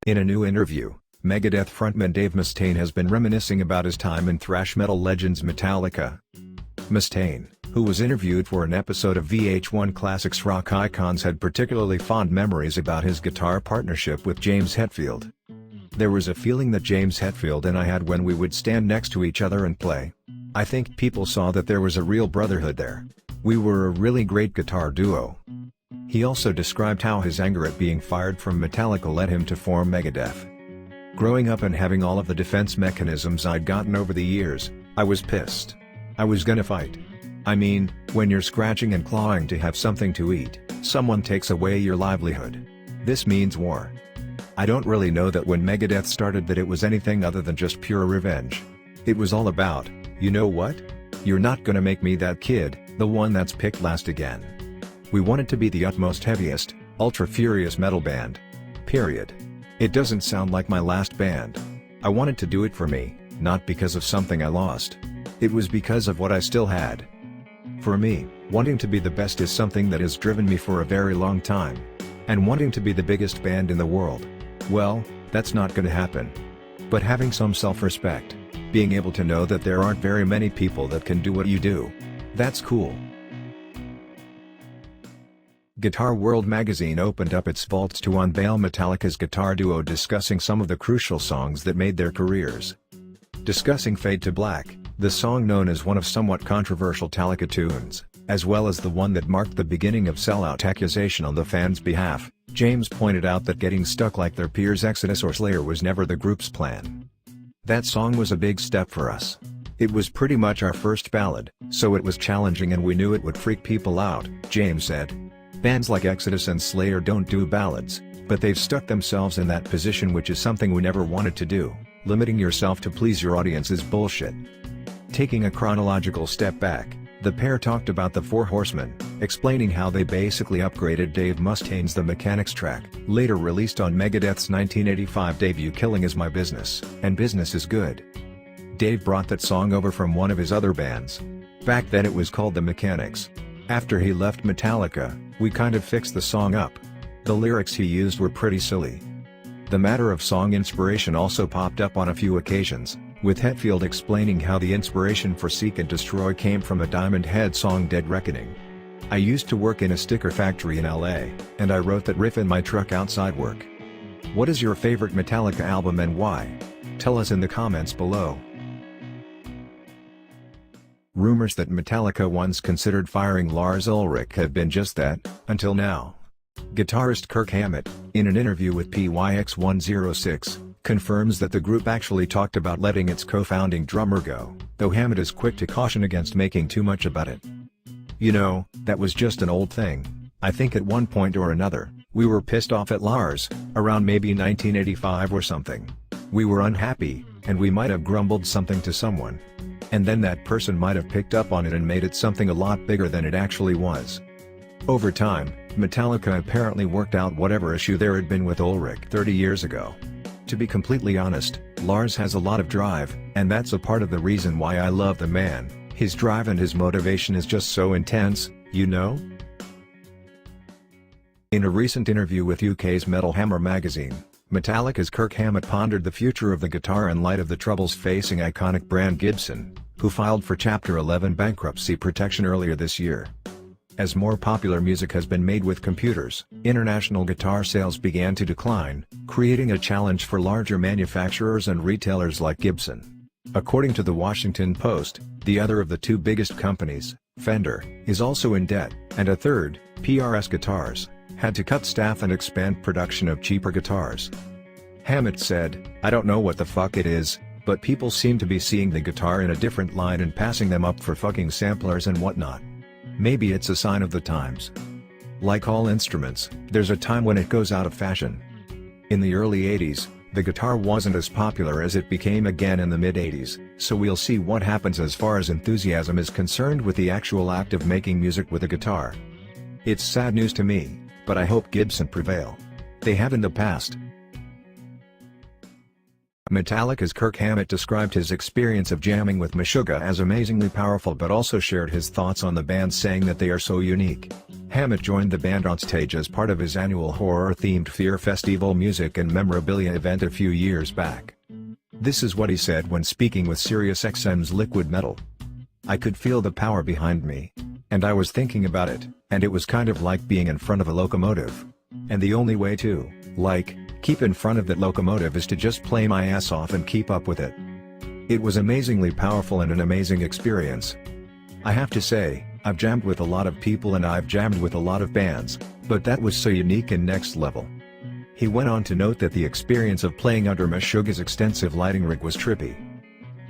In a new interview, Megadeth frontman Dave Mustaine has been reminiscing about his time in thrash metal legends Metallica. Mustaine, who was interviewed for an episode of VH1 Classic's Rock Icons, had particularly fond memories about his guitar partnership with James Hetfield. "There was a feeling that James Hetfield and I had when we would stand next to each other and play. I think people saw that there was a real brotherhood there. We were a really great guitar duo." He also described how his anger at being fired from Metallica led him to form Megadeth. "Growing up and having all of the defense mechanisms I'd gotten over the years, I was pissed. I was gonna fight. I mean, when you're scratching and clawing to have something to eat, someone takes away your livelihood. This means war. I don't really know that when Megadeth started that it was anything other than just pure revenge. It was all about, you know what? You're not gonna make me that kid, the one that's picked last again. We wanted to be the utmost heaviest, ultra-furious metal band. Period. It doesn't sound like my last band. I wanted to do it for me, not because of something I lost. It was because of what I still had. For me, wanting to be the best is something that has driven me for a very long time. And wanting to be the biggest band in the world, well, that's not gonna happen. But having some self-respect, being able to know that there aren't very many people that can do what you do, that's cool." Guitar World magazine opened up its vaults to unveil Metallica's guitar duo, discussing some of the crucial songs that made their careers. Discussing Fade to Black, the song known as one of somewhat controversial Metallica tunes, as well as the one that marked the beginning of sellout accusation on the fans' behalf, James pointed out that getting stuck like their peers Exodus or Slayer was never the group's plan. "That song was a big step for us. It was pretty much our first ballad, so it was challenging and we knew it would freak people out," James said. "Bands like Exodus and Slayer don't do ballads, but they've stuck themselves in that position, which is something we never wanted to do. Limiting yourself to please your audience is bullshit." Taking a chronological step back, the pair talked about the Four Horsemen, explaining how they basically upgraded Dave Mustaine's The Mechanics track, later released on Megadeth's 1985 debut Killing Is My Business, and Business Is Good. Dave brought that song over from one of his other bands. Back then it was called The Mechanics. After he left Metallica, we kind of fixed the song up. The lyrics he used were pretty silly. The matter of song inspiration also popped up on a few occasions, with Hetfield explaining how the inspiration for Seek and Destroy came from a Diamond Head song Dead Reckoning. "I used to work in a sticker factory in LA, and I wrote that riff in my truck outside work." What is your favorite Metallica album and why? Tell us in the comments below. Rumors that Metallica once considered firing Lars Ulrich have been just that, until now. Guitarist Kirk Hammett, in an interview with PYX106, confirms that the group actually talked about letting its co-founding drummer go, though Hammett is quick to caution against making too much about it. "You know, that was just an old thing. I think at one point or another, we were pissed off at Lars, around maybe 1985 or something. We were unhappy, and we might have grumbled something to someone. And then that person might have picked up on it and made it something a lot bigger than it actually was." Over time, Metallica apparently worked out whatever issue there had been with Ulrich 30 years ago. To be completely honest, Lars has a lot of drive, and that's a part of the reason why I love the man. His drive and his motivation is just so intense, you know? In a recent interview with UK's Metal Hammer magazine, Metallica's Kirk Hammett pondered the future of the guitar in light of the troubles facing iconic brand Gibson, who filed for Chapter 11 bankruptcy protection earlier this year. As more popular music has been made with computers, international guitar sales began to decline, creating a challenge for larger manufacturers and retailers like Gibson. According to the Washington Post, the other of the two biggest companies, Fender, is also in debt, and a third, PRS Guitars, had to cut staff and expand production of cheaper guitars. Hammett said, "I don't know what the fuck it is, but people seem to be seeing the guitar in a different light and passing them up for fucking samplers and whatnot. Maybe it's a sign of the times. Like all instruments, there's a time when it goes out of fashion." In the early 80s, the guitar wasn't as popular as it became again in the mid-80s, so we'll see what happens as far as enthusiasm is concerned with the actual act of making music with a guitar. "It's sad news to me, but I hope Gibson prevail. They have in the past." Metallica's Kirk Hammett described his experience of jamming with Meshuggah as amazingly powerful, but also shared his thoughts on the band, saying that they are so unique. Hammett joined the band on stage as part of his annual horror-themed Fear Festival music and memorabilia event a few years back. This is what he said when speaking with SiriusXM's Liquid Metal. "I could feel the power behind me. And I was thinking about it, and it was kind of like being in front of a locomotive. And the only way to, keep in front of that locomotive is to just play my ass off and keep up with it. It was amazingly powerful and an amazing experience. I have to say, I've jammed with a lot of people and I've jammed with a lot of bands, but that was so unique and next level." He went on to note that the experience of playing under Meshuggah's extensive lighting rig was trippy.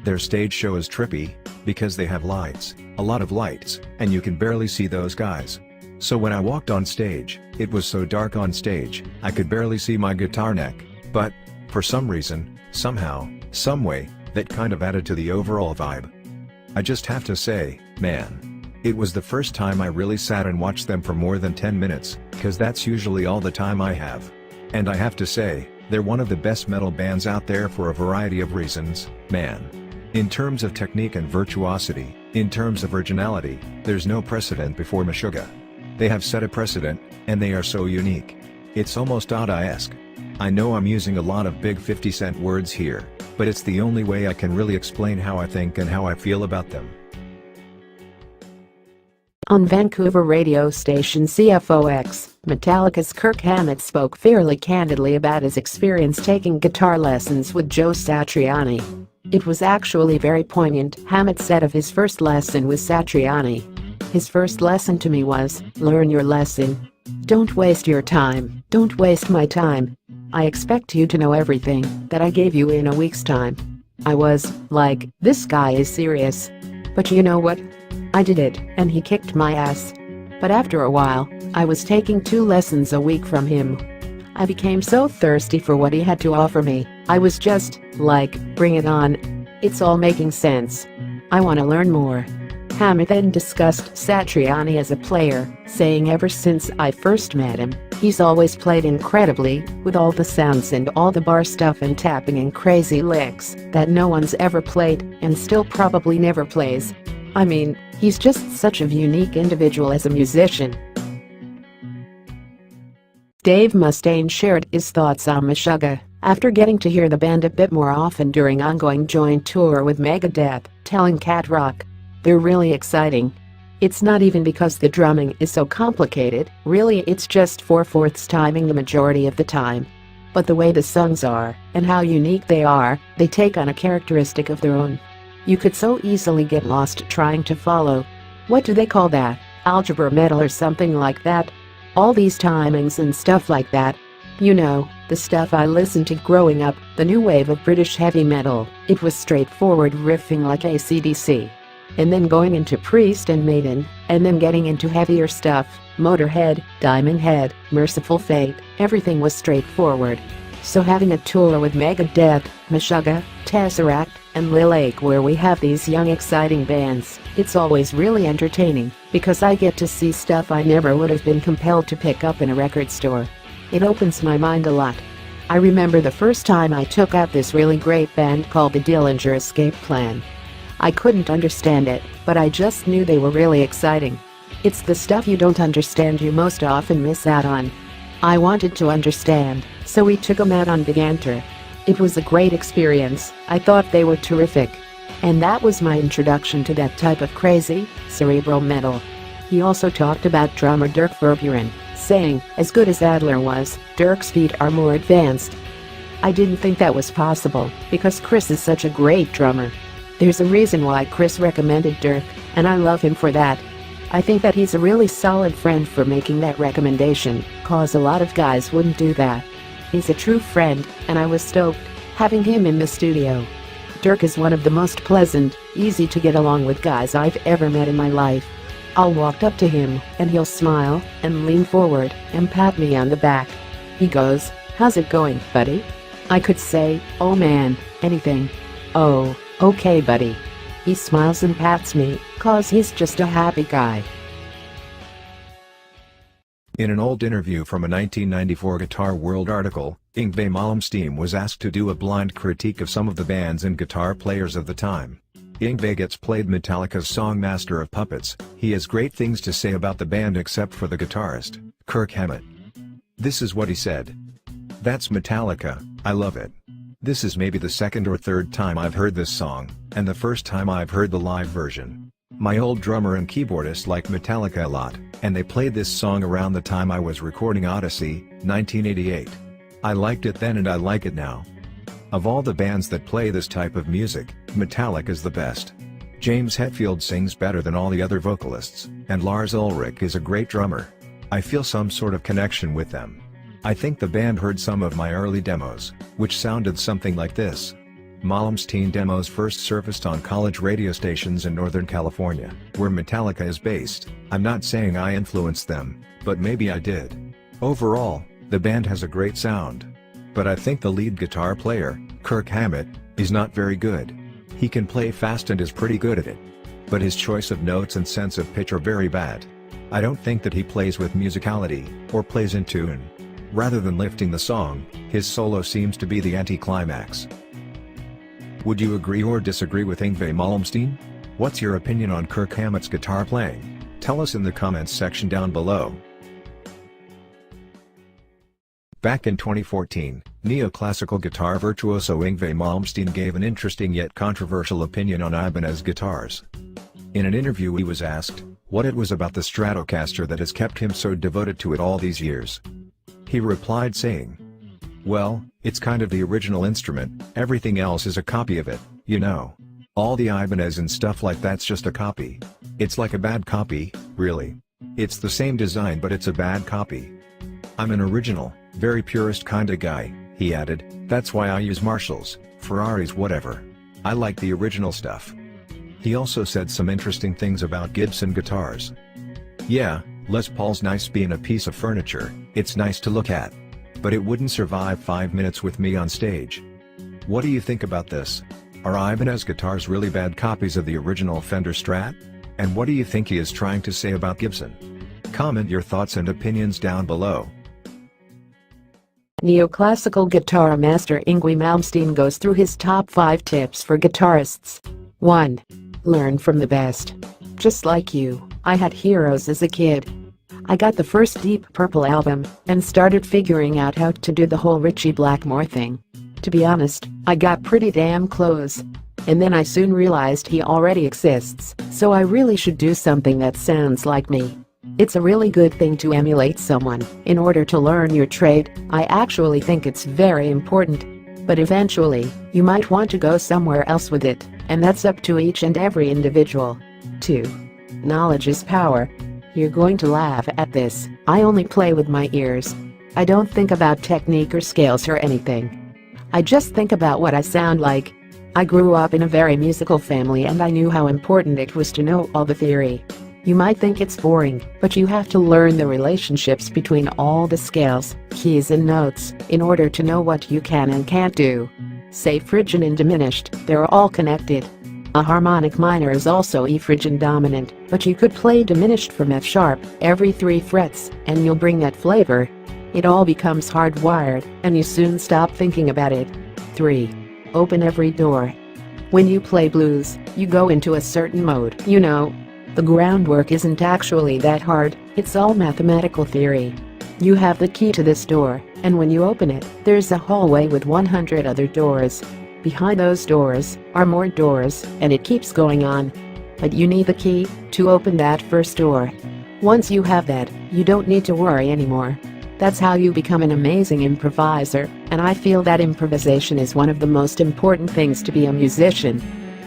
"Their stage show is trippy, because they have lights, a lot of lights, and you can barely see those guys. So when I walked on stage, it was so dark on stage, I could barely see my guitar neck, but, for some reason, somehow, someway, that kind of added to the overall vibe. I just have to say, man. It was the first time I really sat and watched them for more than 10 minutes, cause that's usually all the time I have. And I have to say, they're one of the best metal bands out there for a variety of reasons, man. In terms of technique and virtuosity, in terms of originality, there's no precedent before Meshuggah. They have set a precedent, and they are so unique. It's almost Dada-esque. I know I'm using a lot of big 50-cent words here, but it's the only way I can really explain how I think and how I feel about them." On Vancouver radio station CFOX, Metallica's Kirk Hammett spoke fairly candidly about his experience taking guitar lessons with Joe Satriani. "It was actually very poignant," Hammett said of his first lesson with Satriani. "His first lesson to me was, learn your lesson. Don't waste your time, don't waste my time. I expect you to know everything that I gave you in a week's time." I was like, this guy is serious. But you know what? I did it, and he kicked my ass. But after a while, I was taking 2 lessons a week from him. I became so thirsty for what he had to offer me, I was just like, bring it on. It's all making sense. I want to learn more. Hammett then discussed Satriani as a player, saying ever since I first met him, he's always played incredibly, with all the sounds and all the bar stuff and tapping and crazy licks that no one's ever played and still probably never plays. I mean, he's just such a unique individual as a musician. Dave Mustaine shared his thoughts on Meshuggah after getting to hear the band a bit more often during ongoing joint tour with Megadeth, telling Cat Rock, "They're really exciting. It's not even because the drumming is so complicated, really it's just 4/4 timing the majority of the time. But the way the songs are, and how unique they are, they take on a characteristic of their own. You could so easily get lost trying to follow. What do they call that? Algebra metal or something like that? All these timings and stuff like that. You know, the stuff I listened to growing up, the new wave of British heavy metal. It was straightforward riffing like AC/DC. And then going into Priest and Maiden, and then getting into heavier stuff, Motorhead, Diamond Head, Merciful Fate, everything was straightforward. So having a tour with Megadeth, Meshuggah, Tesseract, and Lil Ake where we have these young exciting bands, it's always really entertaining, because I get to see stuff I never would have been compelled to pick up in a record store. It opens my mind a lot. I remember the first time I took out this really great band called the Dillinger Escape Plan. I couldn't understand it, but I just knew they were really exciting. It's the stuff you don't understand you most often miss out on. I wanted to understand, so we took them out on Big Enter. It was a great experience. I thought they were terrific. And that was my introduction to that type of crazy, cerebral metal." He also talked about drummer Dirk Verburen, saying, "As good as Adler was, Dirk's feet are more advanced. I didn't think that was possible, because Chris is such a great drummer. There's a reason why Chris recommended Dirk, and I love him for that. I think that he's a really solid friend for making that recommendation, cause a lot of guys wouldn't do that. He's a true friend, and I was stoked having him in the studio. Dirk is one of the most pleasant, easy to get along with guys I've ever met in my life. I'll walk up to him, and he'll smile, and lean forward, and pat me on the back. He goes, 'How's it going, buddy?' I could say, 'Oh man, anything.' 'Oh, okay buddy.' He smiles and pats me, cause he's just a happy guy." In an old interview from a 1994 Guitar World article, Yngwie Malmsteen was asked to do a blind critique of some of the bands and guitar players of the time. Yngwie gets played Metallica's song Master of Puppets. He has great things to say about the band except for the guitarist, Kirk Hammett. This is what he said. "That's Metallica, I love it. This is maybe the second or third time I've heard this song, and the first time I've heard the live version. My old drummer and keyboardist liked Metallica a lot, and they played this song around the time I was recording Odyssey, 1988. I liked it then and I like it now. Of all the bands that play this type of music, Metallica is the best. James Hetfield sings better than all the other vocalists, and Lars Ulrich is a great drummer. I feel some sort of connection with them. I think the band heard some of my early demos, which sounded something like this." Malmsteen demos first surfaced on college radio stations in Northern California, where Metallica is based. "I'm not saying I influenced them, but maybe I did. Overall, the band has a great sound. But I think the lead guitar player, Kirk Hammett, is not very good. He can play fast and is pretty good at it. But his choice of notes and sense of pitch are very bad. I don't think that he plays with musicality, or plays in tune. Rather than lifting the song, his solo seems to be the anticlimax." Would you agree or disagree with Yngwie Malmsteen? What's your opinion on Kirk Hammett's guitar playing? Tell us in the comments section down below. Back in 2014, neoclassical guitar virtuoso Yngwie Malmsteen gave an interesting yet controversial opinion on Ibanez guitars. In an interview he was asked what it was about the Stratocaster that has kept him so devoted to it all these years. He replied saying, "Well, it's kind of the original instrument, everything else is a copy of it, you know. All the Ibanez and stuff like that's just a copy. It's like a bad copy, really. It's the same design but it's a bad copy. I'm an original, very purist kinda guy," he added. "That's why I use Marshalls, Ferraris, whatever. I like the original stuff." He also said some interesting things about Gibson guitars. "Yeah, Les Paul's nice being a piece of furniture, it's nice to look at. But it wouldn't survive 5 minutes with me on stage. What do you think about this? Are Ibanez guitars really bad copies of the original Fender Strat? And what do you think he is trying to say about Gibson? Comment your thoughts and opinions down below." Neoclassical guitar master Yngwie Malmsteen goes through his top 5 tips for guitarists. 1. Learn from the best. Just like you, I had heroes as a kid. I got the first Deep Purple album and started figuring out how to do the whole Ritchie Blackmore thing. To be honest, I got pretty damn close. And then I soon realized he already exists, so I really should do something that sounds like me. It's a really good thing to emulate someone in order to learn your trade. I actually think it's very important. But eventually, you might want to go somewhere else with it, and that's up to each and every individual. 2. Knowledge is power. You're going to laugh at this, I only play with my ears. I don't think about technique or scales or anything. I just think about what I sound like. I grew up in a very musical family and I knew how important it was to know all the theory. You might think it's boring, but you have to learn the relationships between all the scales, keys and notes, in order to know what you can and can't do. Say phrygian and diminished, they're all connected. A harmonic minor is also E phrygian dominant, but you could play diminished from F sharp every 3 frets, and you'll bring that flavor. It all becomes hardwired, and you soon stop thinking about it. 3. Open every door. When you play blues, you go into a certain mode, you know. The groundwork isn't actually that hard, it's all mathematical theory. You have the key to this door, and when you open it, there's a hallway with 100 other doors. Behind those doors are more doors, and it keeps going on. But you need the key to open that first door. Once you have that, you don't need to worry anymore. That's how you become an amazing improviser, and I feel that improvisation is one of the most important things to be a musician.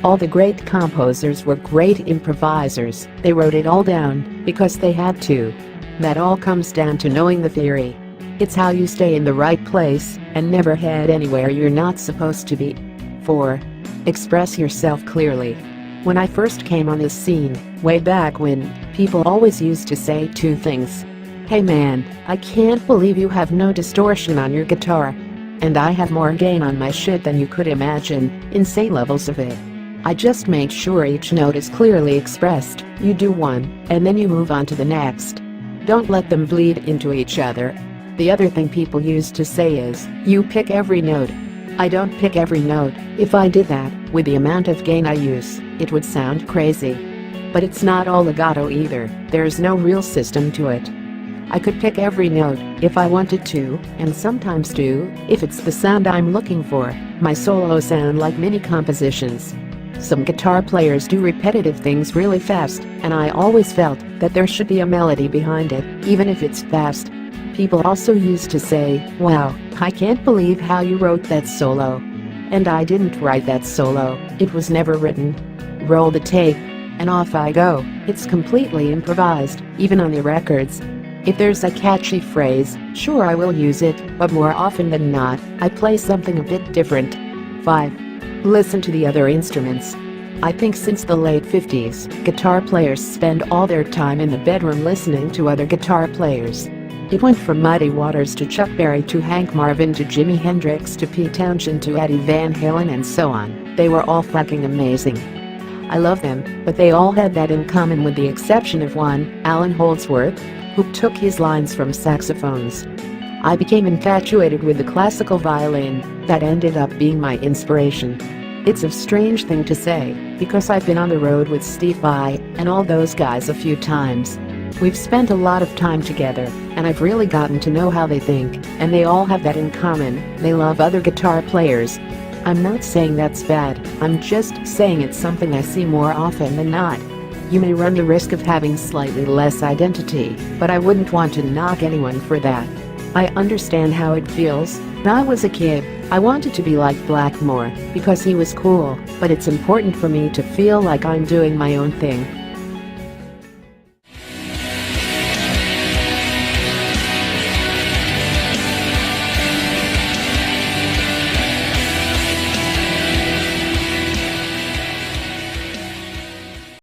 All the great composers were great improvisers, they wrote it all down because they had to. That all comes down to knowing the theory. It's how you stay in the right place and never head anywhere you're not supposed to be. 4. Express yourself clearly. When I first came on this scene, way back when, people always used to say 2 things. "Hey man, I can't believe you have no distortion on your guitar." And "I have more gain on my shit than you could imagine," insane levels of it. I just make sure each note is clearly expressed. You do one, and then you move on to the next. Don't let them bleed into each other. The other thing people used to say is, "You pick every note." I don't pick every note. If I did that, with the amount of gain I use, it would sound crazy. But it's not all legato either, there's no real system to it. I could pick every note if I wanted to, and sometimes do, if it's the sound I'm looking for. My solos sound like mini compositions. Some guitar players do repetitive things really fast, and I always felt that there should be a melody behind it, even if it's fast. People also used to say, "Wow, I can't believe how you wrote that solo." And I didn't write that solo, it was never written. Roll the tape, and off I go. It's completely improvised, even on the records. If there's a catchy phrase, sure I will use it, but more often than not, I play something a bit different. 5. Listen to the other instruments. I think since the late 50s, guitar players spend all their time in the bedroom listening to other guitar players. It went from Muddy Waters to Chuck Berry to Hank Marvin to Jimi Hendrix to Pete Townshend to Eddie Van Halen and so on. They were all fucking amazing. I love them, but they all had that in common with the exception of one, Alan Holdsworth, who took his lines from saxophones. I became infatuated with the classical violin that ended up being my inspiration. It's a strange thing to say, because I've been on the road with Steve Vai and all those guys a few times. We've spent a lot of time together, and I've really gotten to know how they think, and they all have that in common, they love other guitar players. I'm not saying that's bad, I'm just saying it's something I see more often than not. You may run the risk of having slightly less identity, but I wouldn't want to knock anyone for that. I understand how it feels. When I was a kid, I wanted to be like Blackmore because he was cool, but it's important for me to feel like I'm doing my own thing.